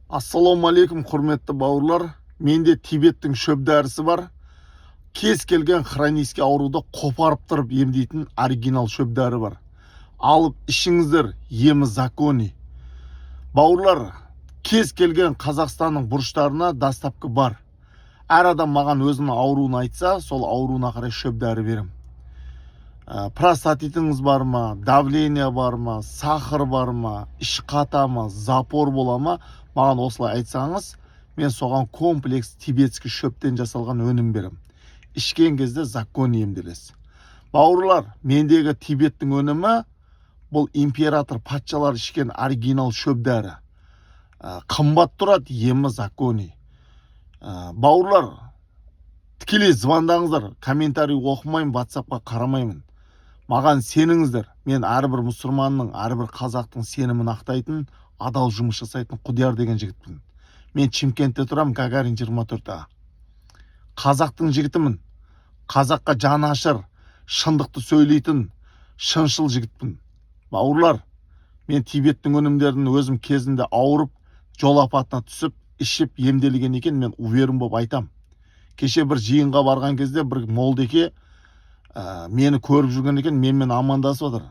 Ассалаумағалейкум, құрметті бауырлар. Менде Тибеттің шөп дәрісі бар. Кез келген хронический ауруды қопарып тұрып емдейтін оригинал шөп дәрі бар. Алып ішіңіздер, емі закони. Бауырлар, кез келген Қазақстанның бұрыштарына доставка бар. Әр адам маған өзінің ауруын айтса, сол ауруына қарай шөп дәрі берем. Простатитіңіз бар ма, давление бар ма, сахар бар ма, іш қата ма, запор бола ма, маған осылай айтсаңыз, мен соған комплекс тибетский шөптен жасалған өнім берем. Ішкен кезде закони емделесіз. Бауырлар, мендегі Тибеттің өнімі бұл император патшалар ішкен оригинал шөп дәрі. Қымбат тұрады, емі закони. Бауырлар, тікелей звондаңыздар, комментарий оқымаймын, WhatsAppқа қарамаймын. Маған сеніңіздер, мен әрбір мұсылманның, әрбір қазақтың сенімін ақтайтын, адал жұмыс жасайтын Құдияр деген жігітпін. Мен Шымкентте тұрам, Гагарин 24А. Қазақтың жігітімін. Қазаққа жаны ашыр, шындықты сөйлейтін, шыншыл жігітпін. Бауырлар, мен Тибеттің өнімдерін өзім кезінде ауырып, жол апатына түсіп, ішіп емделген екен, мен уверен болып айтам. Кеше бір жиынға барған кезде бір молдеке мені көріп жүрген екен, менімен амандасып отыр.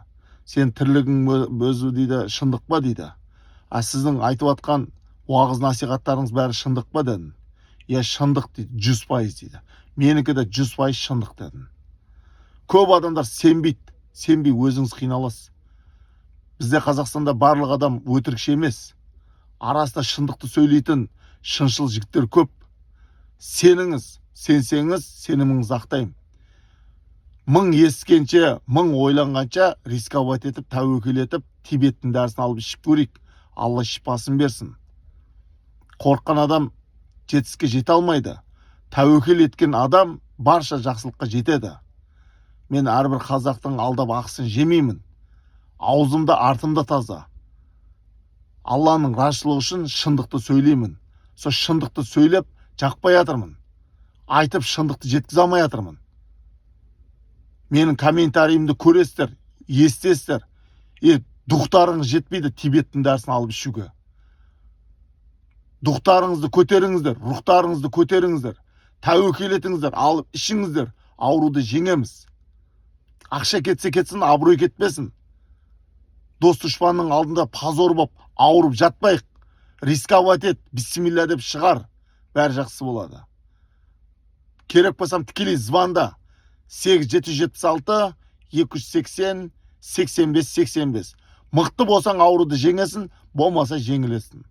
Сен тірлігің өзі дейді, шындық па дейді. Сіздің айтып атқан уағыз насихаттарыңыз бәрі шындық па дедім. Шындық дейді, 100% дейді. Менікі де 100% шындық дедім. Көп адамдар сенбейді, сенбей өзіңіз қиналасыз. Бізде Қазақстанда барлық адам өтірікші емес. Арасында шындықты сөйлейтін шыншыл жігіттер көп. Сеніңіз, сенсеңіз, сеніміңіз ақтаймын. Мың ескенше, мың ойланғанша рисковать етіп, тәуекел етіп, Тибеттің дәрісін алып ішіп көрейік. Алла шипасын берсін. Қорққан адам жетістікке жете алмайды. Тәуекел еткен адам барша жақсылыққа жетеді. Мен әрбір қазақтың алдап ақысын жемеймін. Аузымда, артымда таза. Алланың разышылығы үшін шындықты сөйлеймін. Сол шындықты сөйлеп жақпай жатырмын. Айтып шындықты жеткізе алмай жатырмын. Менің комментариімді көресіздер, естесіздер. Дұқтарыңыз жетпейді Тибеттің дәрісін алып ішуге. Дұқтарыңызды көтеріңіздер, рухтарыңызды көтеріңіздер. Тәуекел етіңіздер, алып ішіңіздер. Ауруды жеңеміз. Ақша кетсе кетсін, абырой кетпесін. Дос дұшпанның алдында позор болып, ауырып жатпайық. Рисковать ет, бисмилля деп шығар. Бәрі жақсы болады. Керек болсам тікелей звонда 8776 280 85 85. Мықты болсаң ауруды жеңесін, болмаса жеңілесін.